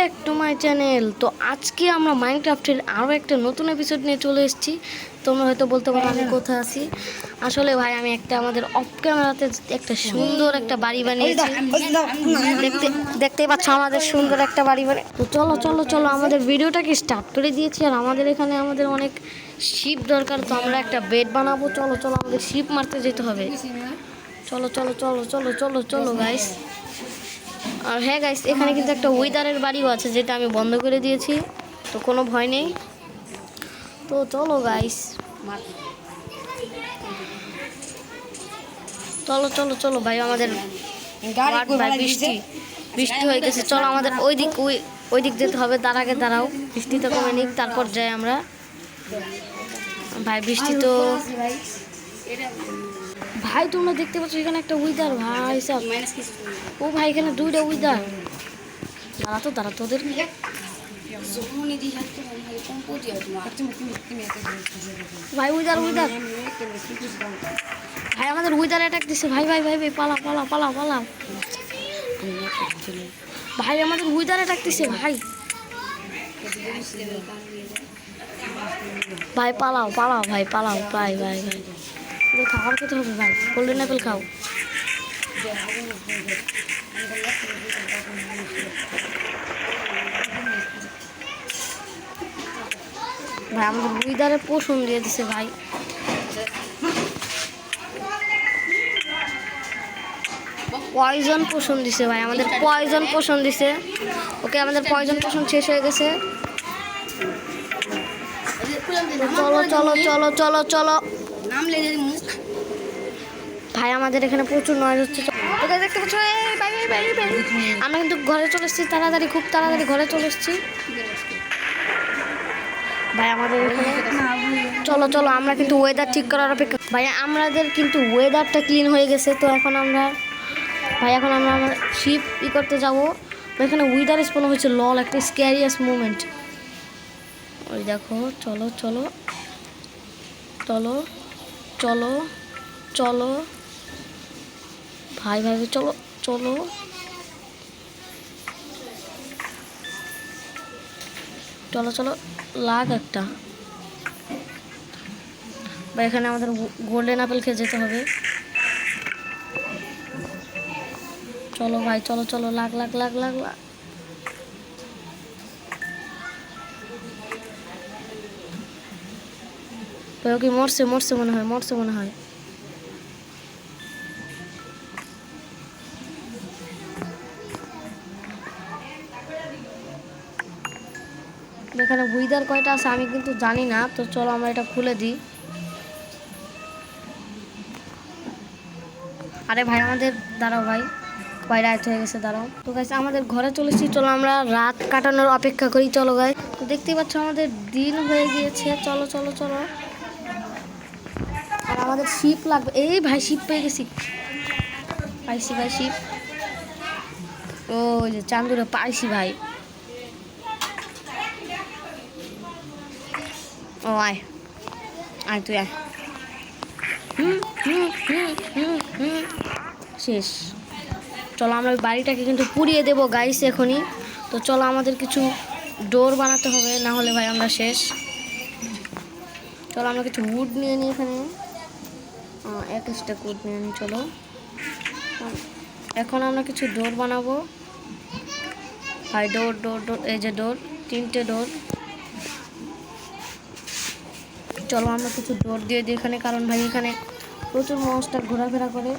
Back to my channel. তো আজকে আমরা মাইনক্রাফটের আরও একটা নতুন এপিসোড নিয়ে চলে এসেছি। তোমরা হয়তো বলতে পারো আমি কোথায় আছি। আসলে ভাই আমি আমাদের অফ ক্যামেরাতে একটা সুন্দর একটা বাড়ি বানিয়েছি। দেখতেই পাচ্ছ আমাদের সুন্দর একটা বাড়ি বানিয়ে। তো চলো চলো চলো আমাদের ভিডিওটাকে স্টার্ট করে দিয়েছি। আর আমাদের এখানে অনেক শিপ দরকার, তো আমরা একটা বেড বানাবো। চলো চলো আমাদের শিপ মারতে যেতে হবে। চলো চলো চলো চলো চলো চলো গাইস। আর হ্যাঁ গাইস, এখানে কিন্তু একটা উইদারের বাড়িও আছে, যেটা আমি বন্ধ করে দিয়েছি, তো কোনো ভয় নেই। তো চলো গাইস, চলো চলো চলো ভাই। আমাদের ভাই বৃষ্টি বৃষ্টি হয়ে গেছে। চলো আমাদের ওই দিক যেতে হবে। তার আগে দাঁড়াও, বৃষ্টিটা কমে নিক, তারপর যাই আমরা। ভাই বৃষ্টি তো ভাই তোমরা দেখতে পাচ্ছ এখানে একটা উইদার। ভাই সব ও ভাই এখানে দুইটা উইদার। দাঁড়া তোদের ভাই উইদার ভাই আমাদের উইদার অ্যাটাক দিছে। ভাই ভাই ভাই ভাই পালা পালা পালা পালা ভাই আমাদের উইদার অ্যাটাক দিছে। ভাই ভাই পালাও পালাও ভাই পালাও। ভাই ভাই ভাই খাবার খেতে হবে ভাই। গোল্ডেন অ্যাপেল খাও। ভাই আমাদের উইদারে পোষণ দিয়ে দিছে ভাই। পয়জন পোষণ দিছে ভাই, আমাদের পয়জন পোষণ দিছে। ওকে আমাদের পয়জন পোষণ শেষ হয়ে গেছে। চলো চলো চলো চলো চলো ভাই আমাদের এখানে প্রচুর নয়েজ হচ্ছে। দেখতে পাচ্ছ আমরা কিন্তু ঘরে চলে এসেছি তাড়াতাড়ি, খুব তাড়াতাড়ি ঘরে চলে এসেছি ভাই। আমাদের এখানে চলো চলো আমরা কিন্তু ওয়েদার ঠিক করার অপেক্ষা। ভাই আমাদের কিন্তু ওয়েদারটা ক্লিন হয়ে গেছে। তো এখন আমরা আমার শিপ করতে যাবো। এখানে উইদার স্পন হয়েছে। লল একটা স্ক্যারিয়াস মুভমেন্ট। ওই দেখো চলো চলো চলো চলো চলো ভাই ভাই চলো চলো চলো চলো লাগ একটা ভাই। এখানে আমাদের গোল্ডেন আপেল খেয়ে যেতে হবে। চলো ভাই চলো চলো লাগ লাগ লাগ লাগ লাগ। ভাই ওকে মরছে মরছে মনে হয়, মরছে মনে হয়। এখানে উইদার কয়টা আছে আমি কিন্তু জানি না। তো চলো আমরা এটা খুলে দিই। আরে ভাই আমাদের দাঁড়াও ভাই, কয় রাত হয়ে গেছে, দাঁড়াও। তো গাইস আমাদের ঘরে চলেছি, চলো আমরা রাত কাটানোর অপেক্ষা করি। চলো গাইস, তো দেখতেই পাচ্ছ আমাদের দিন হয়ে গিয়েছে। চলো চলো চলো। আর আমাদের শিপ লাগবে। এই ভাই শিপ পেয়ে গেছি, পাইছি ভাই শিপ। ওই যে চান্দুরে পাইছি ভাই। ও আয় আয় তুই আয়। শেষ। চলো আমরা ওই বাড়িটাকে কিন্তু পুড়িয়ে দেবো গাইস এখনই। তো চলো আমাদের কিছু ডোর বানাতে হবে, না হলে ভাই আমরা শেষ। চলো আমরা কিছু উড নিয়ে নিই এখানে, 21টা উড নিয়ে নিই। চলো এখন আমরা কিছু ডোর বানাবো ভাই। ডোর ডোর ডোর, এই যে ডোর, 3টে ডোর। চলো আমরা কিছু ডোর দিয়ে দিই এখানে, কারণ ভাই এখানে প্রচুর মনস্টার ঘোরাফেরা করে।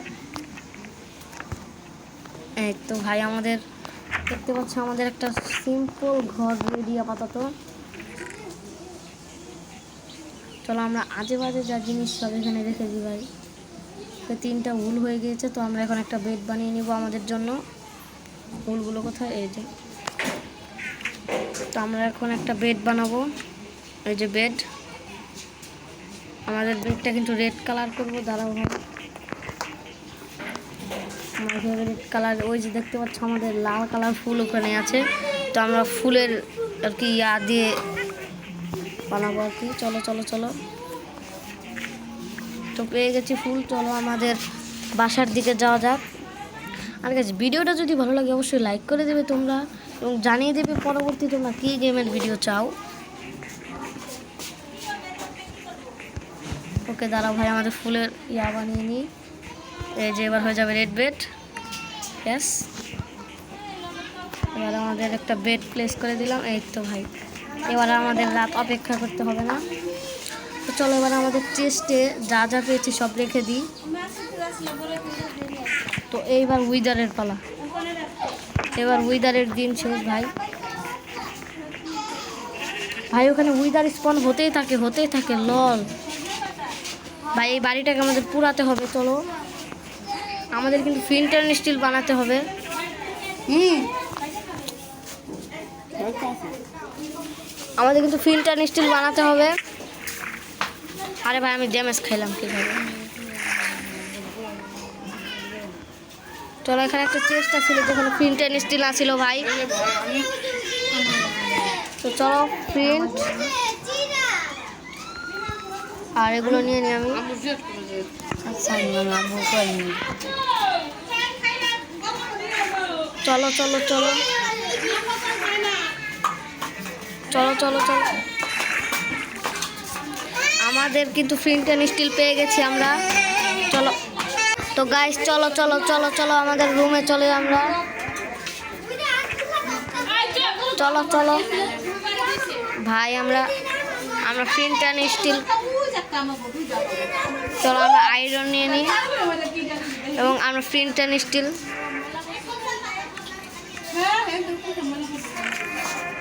এই তো ভাই আমাদের দেখতে পাচ্ছ আমাদের একটা সিম্পল ঘর রেডি আপাতত। চলো আমরা আজে বাজে যা জিনিস সব এখানে রেখে দিই ভাই। 3টা উল হয়ে গিয়েছে। তো আমরা এখন একটা বেড বানিয়ে নিব আমাদের জন্য। উলগুলো কোথায়? এই যে। তো আমরা এখন একটা বেড বানাবো। এই যে বেড, আমাদের বেডটা কিন্তু রেড কালার করবো। দাঁড়াও ভাই, আমার ফেভারিট কালার। ওই যে দেখতে পাচ্ছ আমাদের লাল কালার ফুল ওখানে আছে। তো আমরা ফুলের আর কি দিয়ে বানাবো আর কি। চলো চলো চলো। তো পেয়ে গেছি ফুল। চলো আমাদের বাসার দিকে যাওয়া যাক। আর গাইস ভিডিওটা যদি ভালো লাগে অবশ্যই লাইক করে দেবে তোমরা, এবং জানিয়ে দেবে পরবর্তী তোমরা কী গেমের ভিডিও চাও। ওকে দাঁড়াও ভাই, আমাদের ফুলের ইয়া বানিয়ে নিই। এই যে এবার হয়ে যাবে রেড বেড। ইয়েস, এবার আমাদের একটা বেড প্লেস করে দিলাম। এই তো ভাই, এবার আমাদের রাত অপেক্ষা করতে হবে না। তো চলো এবার আমাদের চেস্টে যা যা পেয়েছি সব রেখে দিই। তো এইবার উইদারের পালা, এবার উইদারের দিন শেষ ভাই। ভাই ওখানে উইদার স্পন হতেই থাকে লল ভাই। এই বাড়িটাকে আমাদের পুরাতে হবে। চলো, আমাদের কিন্তু ফিল্টার স্টিল বানাতে হবে। আমাদের কিন্তু ফিল্টার স্টিল বানাতে হবে। আরে ভাই আমি ড্যামেজ খাইলাম কীভাবে? চলো, এখানে একটা চেষ্টা ছিল যেখানে ফিল্টার স্টিল আসছিল ভাই। তো চলো প্রিন্ট আর এগুলো নিয়ে নিই আমি। চলো চলো চলো চলো চলো চলো, আমাদের কিন্তু ফিল্টার স্টিল পেয়ে গেছি আমরা। চলো তো গাইস, চলো চলো চলো চলো আমাদের রুমে চলে আমরা। চলো চলো ভাই, আমরা ফিল্টার স্টিল, চলো আমরা আয়রন নিয়ে নিই এবং আমরা ফিল্টার স্টিল।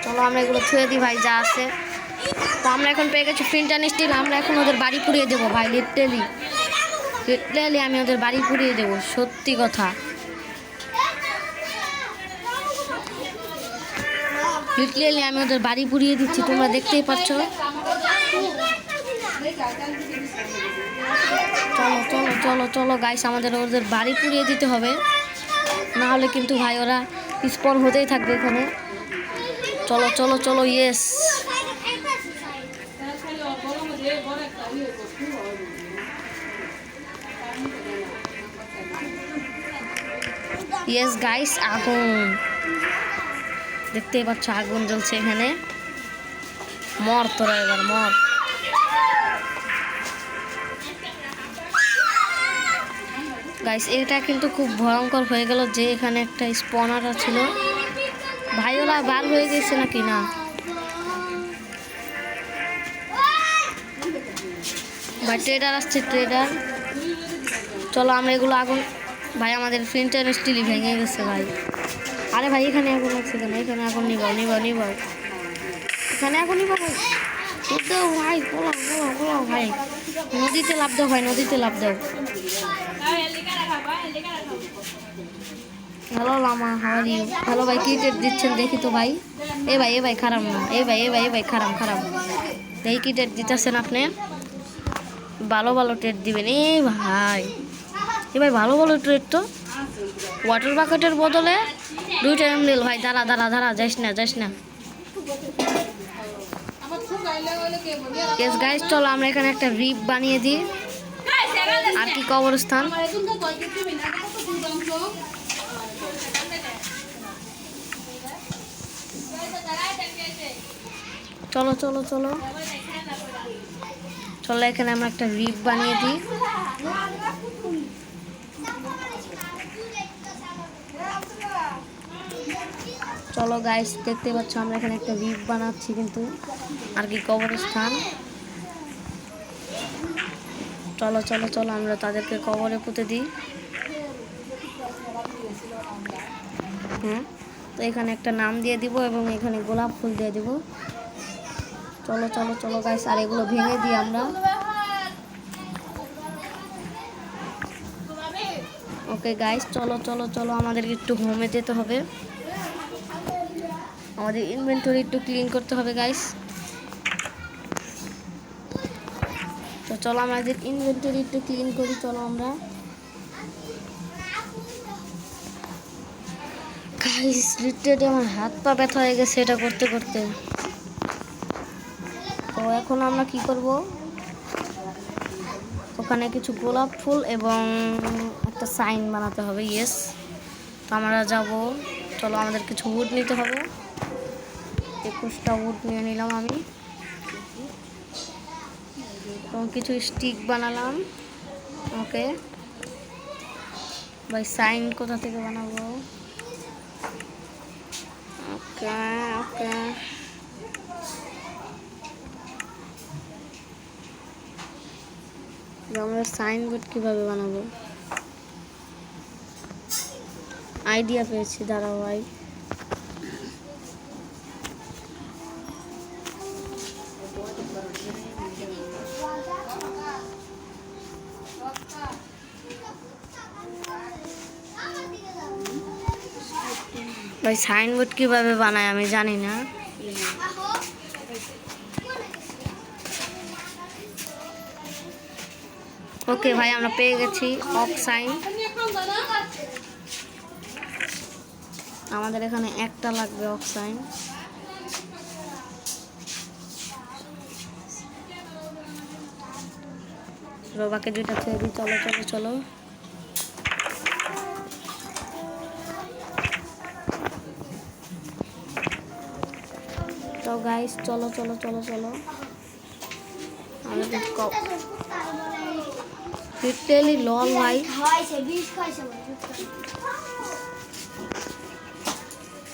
চলো আমরা এগুলো থুয়ে দিই ভাই যা আছে। তো আমরা এখন পেয়ে গেছি ফিল্টার স্টিল। আমরা এখন ওদের বাড়ি পুড়িয়ে দেবো ভাই। লিটারালি আমি ওদের বাড়ি পুড়িয়ে দেবো, সত্যি কথা। লিটারালি আমি ওদের বাড়ি পুড়িয়ে দিচ্ছি, তোমরা দেখতেই পাচ্ছ। চলো চলো চলো চলো গাইস, আমাদের ওদের বাড়ি পুড়িয়ে দিতে হবে, না হলে কিন্তু ভাই ওরা স্পন হতেই থাকবে এখানে। চলো চলো চলো, ইয়েস। ইয়েস গাইস, আগুন দেখতেই পাচ্ছ, আগুন জ্বলছে এখানে। মর তোরা, এবার মর। গাইস এটা কিন্তু খুব ভয়ঙ্কর হয়ে গেল যে এখানে একটা স্পনার ছিল ভাই। ওরা বার হয়ে গেছে নাকি না? ভাই ট্রেডার আসছে, ট্রেডার। চলো আমরা এগুলো আগুন, ভাই আমাদের ফিল্টার স্টিলই ভেঙে গেছে ভাই। আরে ভাই এখানে আগুন আছে কেন? এখানে আগুন নিবাও নিবাও নিবাও, এখানে আগুন নিবাও ভাই। দাও ভাই, পোলাও পোলাও পোলাও ভাই। নদীতে লাভ দাও ভাই, নদীতে লাভ দাও। Hello Lama, how are you? Hello ভাই, কি টেট দিচ্ছেন দেখি তো ভাই। এ ভাই খারাপ না, এ ভাই খারাপ দেখি কি টেট দিতেছেন আপনি। ভালো ভালো টেট দিবেন এ ভাই। ভালো ভালো টেট তো। ওয়াটার বাকেটের বদলে 2টা এমএল ভাই। দাঁড়া যাস না। ইয়েস গাইস, চলো আমরা এখানে একটা রিপ বানিয়ে দিই। আর কি কবরস্থান। চলো চলো চলো চলো, এখানে আমরা একটা রিপ বানিয়ে দিই। চলো গাইস, দেখতে পাচ্ছ আমরা এখানে একটা রিপ বানাচ্ছি কিন্তু। আর কি কবরস্থান। চলো চলো চলো, আমরা তাদেরকে কবরে পুঁতে দিই। তো এখানে একটা নাম দিয়ে দিব এবং এখানে গোলাপ ফুল দিয়ে দিব। চলো চলো চলো গাইস, আর এগুলো ভেঙে দিই আমরা। ওকে গাইস, চলো চলো চলো, আমাদেরকে একটু হোমে যেতে হবে। আমাদের ইনভেন্টরি একটু ক্লিন করতে হবে গাইস। তো চলো আমাদের ইনভেন্টরি একটু ক্লিন করি। চলো আমরা গাইস, লিটারালি আমার হাত পা ব্যথা হয়ে গেছে এটা করতে করতে। তো এখন আমরা কি করব, ওখানে কিছু গোলাপ ফুল এবং একটা সাইন বানাতে হবে। ইয়েস, তো আমরা যাব চলো আমাদের কিছু উড নিতে হবে। 21টা উড নিয়ে নিলাম আমি, এবং কিছু স্টিক বানালাম। ওকে ভাই, সাইন কোথা থেকে বানাবো? ওকে ওকে, আমরা সাইনবোর্ড কিভাবে বানাবো? আইডিয়া পেয়েছি, দাঁড়াও ভাই। ভাই সাইনবোর্ড কিভাবে বানায় আমি জানি না। ওকে ভাই, আমরা পেয়ে গেছি অফ সাইন। আমাদের এখানে একটা লাগবে অফ সাইন। রোবাকে দুইটা ছেড়ে দিই, চলো চলো চলো। তো গাইস চলো চলো চলো চলো, আমাদের লিটারালি লল ভাই।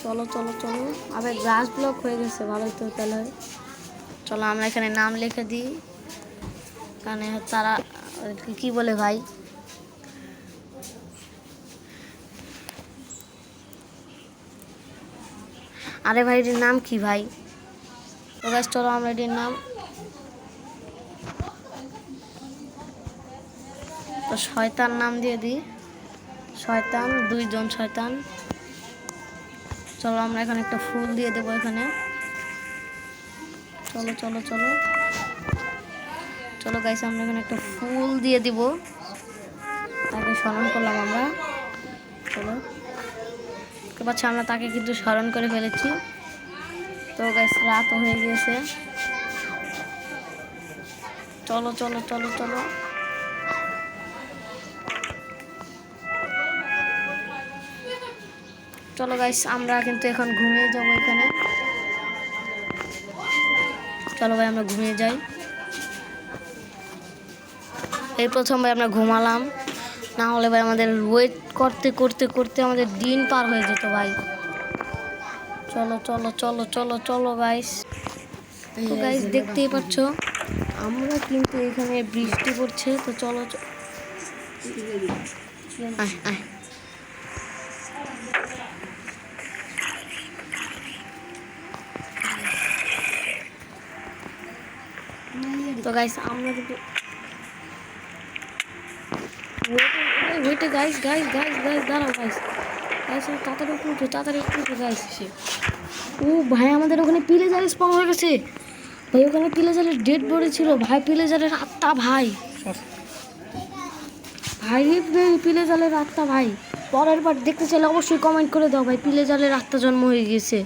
চলো চলো চলো, আবার গ্লাস ব্লক হয়ে গেছে, ভালোই তো তাহলে। চলো আমরা এখানে নাম লিখে দিই, কারণ তারা কি বলে ভাই, আরে ভাই এটির নাম কি ভাই? তো গাইস চলো আমরা এটির নাম তো শয়তান নাম দিয়ে দিই, শয়তান, 2 জন শয়তান। চলো আমরা এখানে একটা ফুল দিয়ে দেবো এখানে। চলো চলো চলো চলো গাইস, আমরা এখানে একটা ফুল দিয়ে দিব, তাকে স্মরণ করলাম আমরা। চলো, দেখতে পাচ্ছি আমরা তাকে কিন্তু স্মরণ করে ফেলেছি। তো গাইস রাতও হয়ে গিয়েছে, চলো চলো চলো চলো। চলো গাইস আমরা কিন্তু এখন ঘুমিয়ে যাবো এখানে। চলো ভাই আমরা ঘুমিয়ে যাই। এই প্রথম ভাই আমরা ঘুমালাম, না হলে ভাই আমাদের ওয়েট করতে করতে করতে আমাদের দিন পার হয়ে যেত ভাই। চলো চলো চলো চলো চলো গাইস। তো গাইস দেখতেই পাচ্ছ আমরা কিন্তু এখানে বৃষ্টি পড়ছে, তো চলো তো গাইস আমরা কিন্তু ওয়েটে গাইস গাইস গাইস গাইস দাঁড়াও গাইস, গাইস তাড়াতাড়ি উঠো তাড়াতাড়ি উঠো গাইস। ও ভাই আমাদের ওখানে পিলেজার স্পন হয়ে গেছে ভাই, ওখানে পিলেজারের ডেড বডি ছিল ভাই, পিলেজারের আত্মা ভাই, ভাই পিলেজারের আত্মা ভাই। পরের বার দেখতে চাইলে অবশ্যই কমেন্ট করে দাও ভাই, পিলেজারের আত্মা জন্ম হয়ে গেছে।